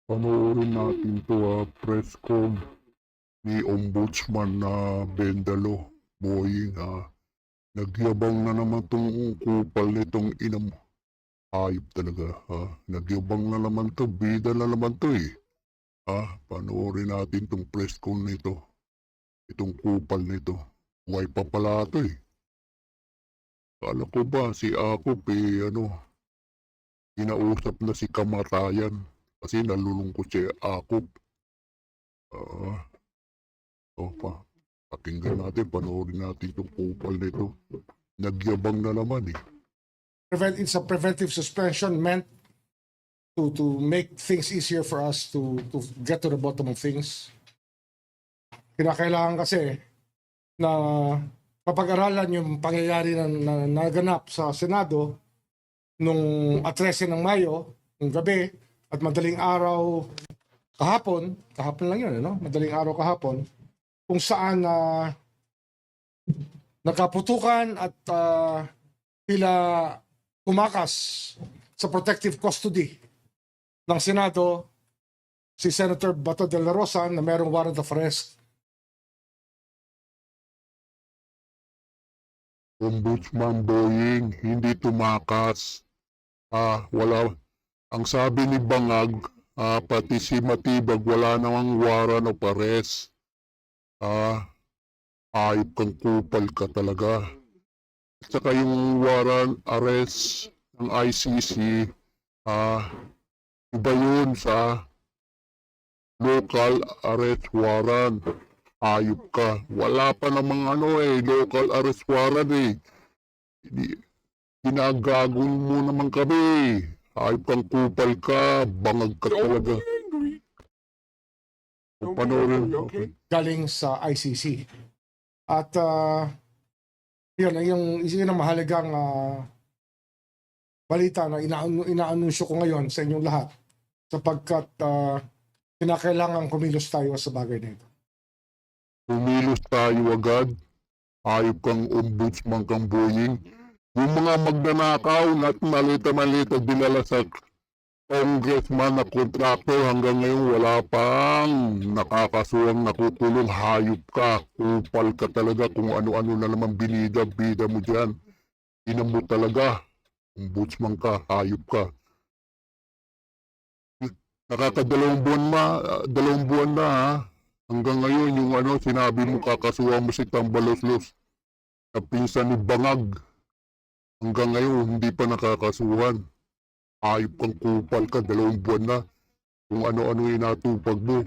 Panoorin natin to press con ni Ombudsman na Bendalo Boying Nagyabang na naman tong kupal nitong inam. Hayop talaga Nagyabang na naman to, bida na naman to Panoorin natin tong press con nito. Itong kupal nito. Buhay pa pala to Kala ko ba si Akop kinausap na si kamatayan. Kasi nalulungkot si Akop. Pakinggan natin, panoorin natin itong kupal nito. Nagyabang na naman It's a preventive suspension meant to make things easier for us to get to the bottom of things. Kinakailangan kasi na mapag-aralan yung pangyayari na naganap sa Senado nung 13 ng Mayo, ng gabi, at madaling araw kahapon lang yun, madaling araw kahapon, kung saan nagkaputukan at tila kumakas sa protective custody ng Senado si Senator Bato de la Rosa na mayroong warrant of arrest. Ombudsman Boying, hindi tumakas. Wala. Ang sabi ni Bangag, pati si Matibag, wala namang warrant of arrest. Ayop kang kupal ka talaga. At saka yung warrant arrest ng ICC, iba yun sa local arrest warrant. Ayop ka. Wala pa namang local arrest warrant Ginagagol mo naman kami. Ayop kang kupal ka. Bangag ka talaga. Panoorin. Galing sa ICC. At yun ang mahalagang balita na inaanunsyo ko ngayon sa inyong lahat sapagkat kinakailangan kumilos tayo sa bagay na ito. Kumilos tayo agad. Ayop kang ombudsman kang Boying. Yung mga magnanakaw at malita-malita dinala sa congressman na kontraktor hanggang ngayon wala pang nakakasuwang nakukulong. Hayop ka. Kupal ka talaga kung ano-ano na naman bida mo dyan. Ina mo talaga. Ombudsman ka. Hayop ka. Nakakadalawang buwan na Hanggang ngayon yung sinabi mo kakasuhan mo si Tambaloslos na pinsan ni Bangag. Hanggang ngayon hindi pa nakakasuhan. Ayop kang kupal ka, 2 buwan na. Kung ano-ano inatupag mo.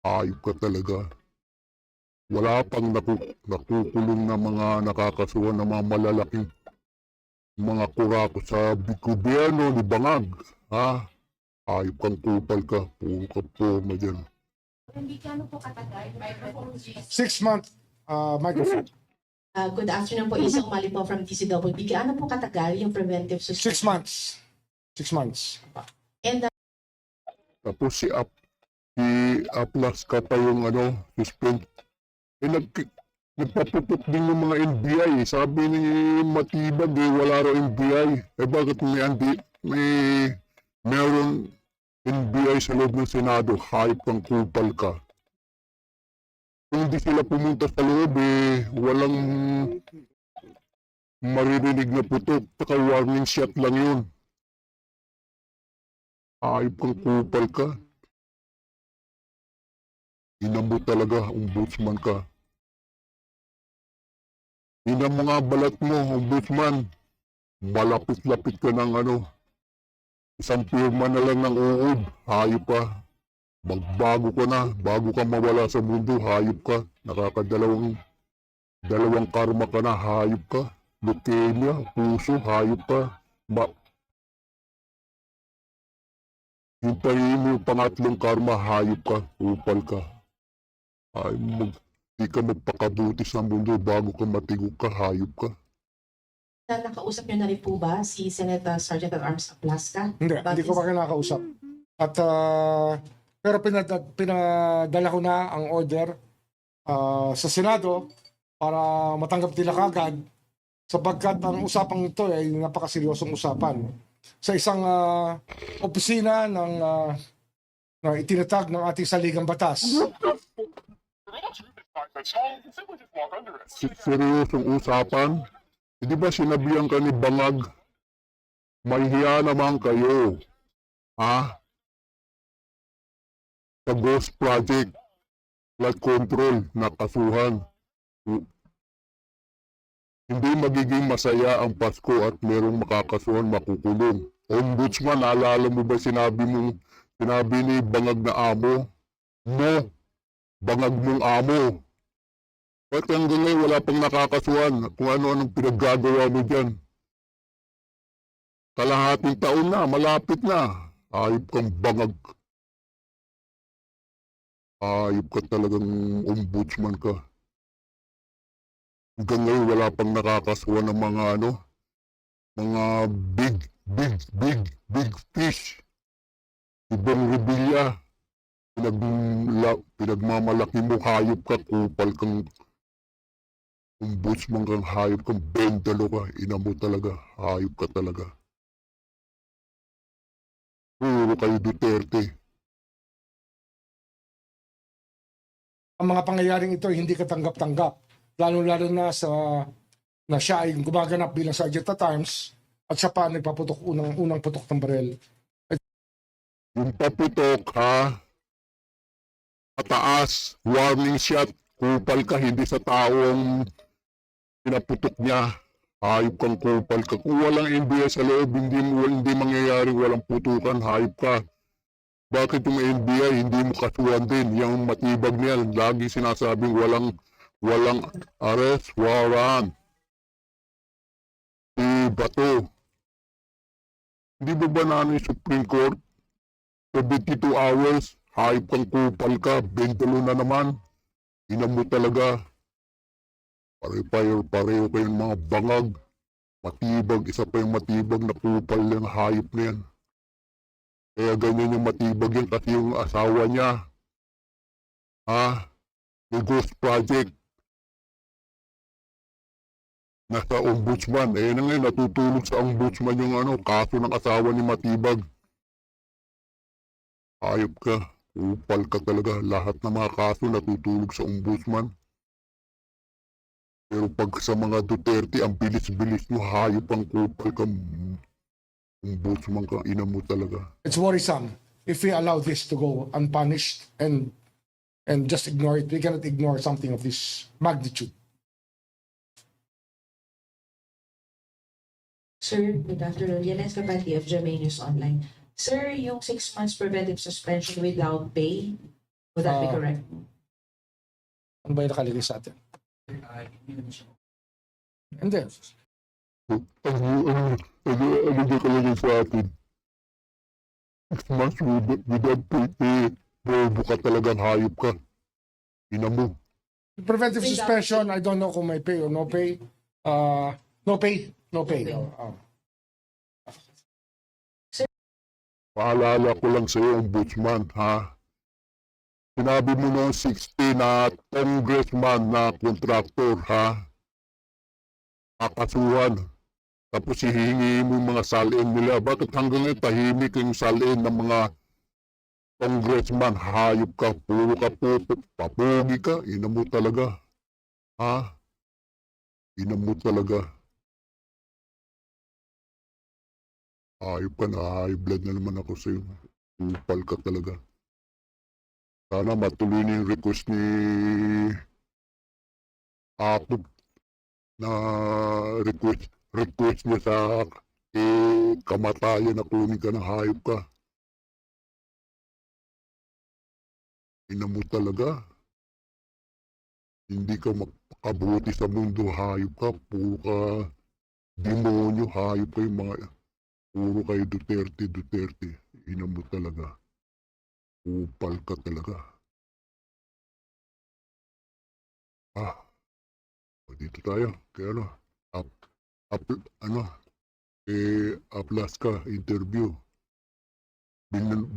Ayop ka talaga. Wala pang nakukulong na mga nakakasuhan na mga malalaking mga kurako sa gobyerno ni Bangag. Ayop kang kupal ka. Puro ka poma dyan. Hindi gaano po katagal? 6 months, microphone. Good afternoon po, Isa Umali po from TCWB. Gaano po katagal yung preventive 6 suspension? months. 6 months. And Tapos si Aplas ka pa yung suspend. Nagpaputok din yung mga NBI. Sabi ni Matibag wala raw NBI. Bakit meron NBI sa loob ng Senado? Hayop kang kupal ka. Kung hindi sila pumunta sa loob walang maririnig na putok. Saka warning shot lang yun. Hayop kang kupal ka. Inamo talaga, ombudsman ka. Inang mga balat mo, ombudsman. Malapit-lapit ka ng isang pirma na lang ng uod. Hayop ka. Magbago ka na, bago ka mawala sa mundo, hayop ka. Nakakadalawang karma ka na, hayop ka. Leukemia, puso, hayop ka. Hintayin mo yung pangatlong karma, hayop ka, upal ka. Di ka magpakabuti sa mundo bago ka matigok ka, hayop ka. nakausap niyo na rin po ba si Senator Sergeant at Arms Ablasca? Hindi ko pa kinakausap. At pero pinadala ko na ang order sa Senado para matanggap nila kagad sapagkat ang usapang ito ay napakaseryosong usapan. Sa isang opisina na itinatag ng ating saligang batas. Seryosong usapan. Di ba sinabihan ka ni Bangag, mahihiya naman kayo. Ha? Sa Ghost Project, flood control, nakasuhan. Hindi magiging masaya ang Pasko at merong makakasuhan, makukulong. Ombudsman, naalala mo ba sinabi ni Bangag na amo? No, Bangag mong amo. Ba't hanggang ngayon wala pang nakakasuhan kung ano-anong pinaggagawa mo dyan? Kalahating taon na, malapit na. Ayop kang Bangag. Ayop ka talagang ombudsman ka. Hanggang ngayon wala pang nakakasuhan ng mga mga big fish. Ibang Revilla. Pinagmamalaki mo, hayop ka, kupal kang ombudsman kang hayop kang bendalo ka, ina mo talaga, hayop ka talaga. Puro kayo Duterte. Ang mga pangyayaring ito ay hindi katanggap-tanggap. Lalo-lalo na na siya ay gumaganap bilang Sergeant at Arms at siya pa nagpaputok unang putok ng barel. Yung paputok ha, pataas, warning shot, kupal ka, hindi sa taong pinaputok niya. Hayop kang kupal ka. Kung walang NBI sa loob, hindi mangyayaring walang putukan, hayop ka. Bakit yung NBI hindi mo kasuhan din? Yung matibag niya, lagi sinasabing walang arrest warrant. Si Bato, hindi ba banana yung Supreme Court? 72 hours, hayop kang kupal ka, bentalo na naman. Ina mo talaga. Pareho kayong mga bangag. Matibag, isa pa yung matibag na kupal yung hayop na yan. Kaya ganyan yung matibag yan kasi yung asawa niya. Yung Ghost Project. Nasa ombudsman. Na ngayon, natutulog sa ombudsman yung kaso ng asawa ni Matibag. Hayop ka. Kupal ka talaga. Lahat ng mga kaso natutulog sa ombudsman. Pero pag sa mga Duterte, ang bilis-bilis mo, hayop ang kupal ka. Ombudsman ka, ina mo talaga. It's worrisome if we allow this to go unpunished and just ignore it. We cannot ignore something of this magnitude. Sir, good afternoon. Yanes Capati of GMA News Online. Sir, yung 6 months preventive suspension without pay, would that be correct? Ano ba yung nakalagay sa atin? Hindi. Ano ba kalagay sa atin? 6 months without pay, bobo ka talagang hayop ka. Ina mo. Preventive suspension, I don't know kung may pay or no pay. No pay. Paalala ko lang sa iyo, ombudsman, ha? Sinabi mo noong 60 na congressman na contractor, ha? Kakasuhan. Tapos hihingi mo yung mga salin nila. Bakit hanggang ngayon tahimik yung salin ng mga congressman? Hayop ka, puro ka po, papugi ka, ina mo talaga. Ha? Ina mo talaga. Hayop ka na, high blood na naman ako sa'yo. Upal ka talaga. Sana matuloy na yung request ni Akop na request niya sa kamatayan na kunin ka ng hayop ka. Ina mo talaga. Hindi ka makabuti sa mundo, hayop ka. Puro ka demonyo, hayop ka yung mga... Puro kayo Duterte. Ina mo talaga. Upal ka talaga. Dito tayo. Kaya ano, Aplaska interview.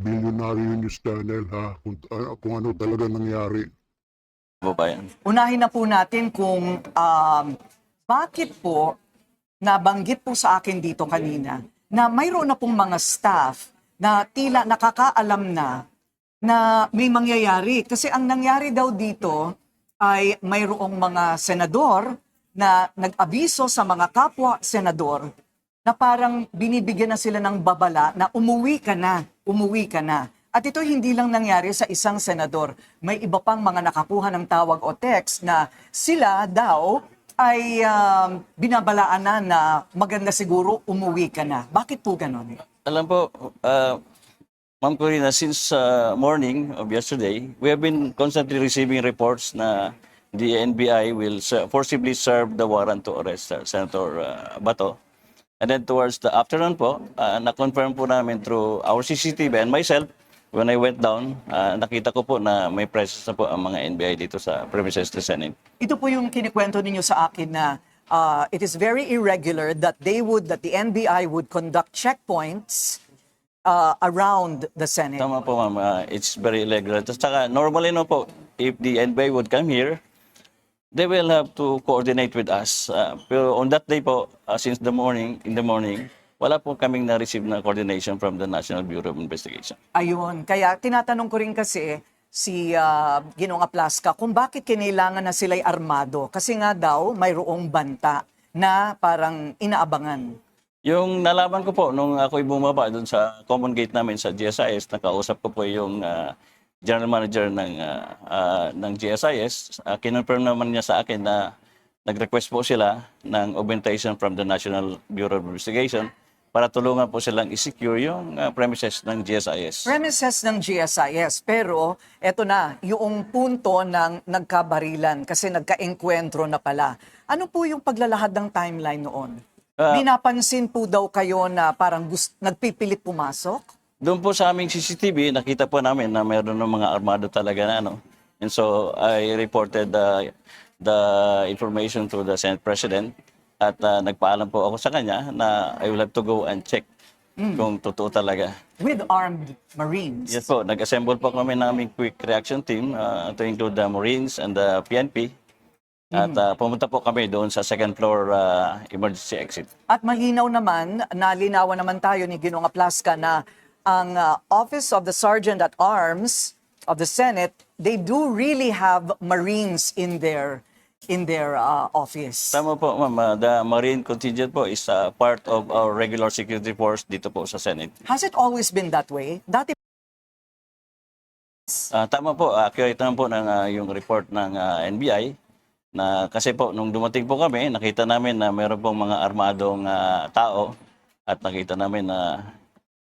Bilyonaryo news channel ha, kung ano talaga nangyari. Babayan. Unahin na po natin kung bakit po nabanggit po sa akin dito kanina na mayroon na pong mga staff na tila nakakaalam na may mangyayari. Kasi ang nangyari daw dito ay mayroong mga senador na nag-abiso sa mga kapwa senador na parang binibigyan na sila ng babala na umuwi ka na, umuwi ka na. At ito hindi lang nangyari sa isang senador. May iba pang mga nakakuha ng tawag o text na sila daw ay binabalaan na maganda siguro umuwi ka na. Bakit po ganon? Alam po, Ma'am Corina, since morning of yesterday, we have been constantly receiving reports na the NBI will forcibly serve the warrant to arrest Senator Bato. And then towards the afternoon po, na-confirm po namin through our CCTV and myself, when I went down, nakita ko po na may presence na po ang mga NBI dito sa premises ng Senate. Ito po yung kinikwento ninyo sa akin na it is very irregular that the NBI would conduct checkpoints around the Senate. Tama po ma'am, it's very irregular. Saka normally no po, if the NBI would come here, they will have to coordinate with us. Pero on that day po, since in the morning, wala po kaming na-receive na coordination from the National Bureau of Investigation. Ayun, kaya tinatanong ko rin kasi si Ginoong Aplaska kung bakit kinailangan na sila'y armado. Kasi nga daw mayroong banta na parang inaabangan. Yung nalaman ko po, nung ako'y bumaba doon sa common gate namin sa GSIS, nakausap ko po yung general manager ng GSIS. Kinonfirm naman niya sa akin na nag-request po sila ng augmentation from the National Bureau of Investigation para tulungan po silang i-secure yung premises ng GSIS. Premises ng GSIS, pero eto na, yung punto ng nagkabarilan kasi nagka-enkwentro na pala. Ano po yung paglalahad ng timeline noon? Binapansin po daw kayo na parang nagpipilit pumasok? Doon po sa aming CCTV, nakita po namin na mayroon ng mga armado talaga na ano. And so I reported the information to the Senate President at nagpaalam po ako sa kanya na I will have to go and check kung totoo talaga. With armed Marines? Yes po, nag-assemble po kami ng aming quick reaction team to include the Marines and the PNP. At pumunta po kami doon sa second floor emergency exit. At malinaw naman, nalinawan naman tayo ni Ginoong Aplaska na ang Office of the Sergeant at Arms of the Senate, they do really have Marines in their office. Tama po, ma'am. The Marine contingent po is part of our regular security force dito po sa Senate. Has it always been that way? Dati Tama po, accurate naman po ng yung report ng NBI na kasi po nung dumating po kami, nakita namin na meron pong mga armadong tao at nakita namin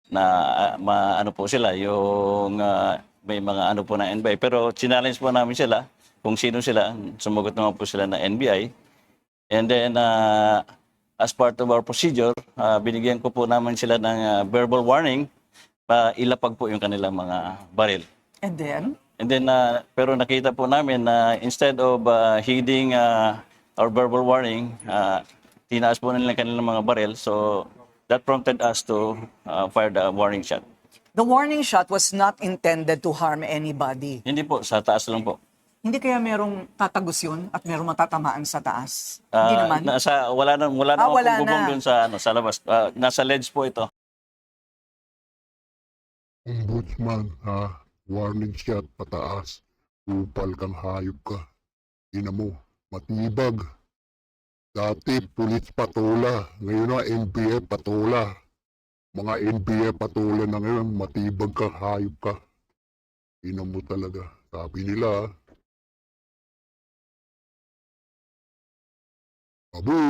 ano po sila, yung may mga ano po na NBI. Pero challenge po namin sila kung sino sila. Sumagot naman po sila na NBI. And then, as part of our procedure, binigyan ko po namin sila ng verbal warning para ilapag po yung kanilang mga baril. And then? And then, pero nakita po namin na instead of heeding our verbal warning, tinaas po nila kanilang mga baril. So, that prompted us to fire the warning shot. The warning shot was not intended to harm anybody. Hindi po, sa taas lang po. Hindi kaya merong tatagos yun at merong matatamaan sa taas? Hindi naman? Wala na wala pong bubong na. dun sa labas. Nasa ledge po ito. Ombudsman, ha? Warning shot pataas. Upal kang hayop ka. Ina mo, matibag. Dati, pulis patola. Ngayon na, NBI patola. Mga NBI patola na ngayon, matibag kang hayop ka. Ina mo talaga. Sabi nila, Abu!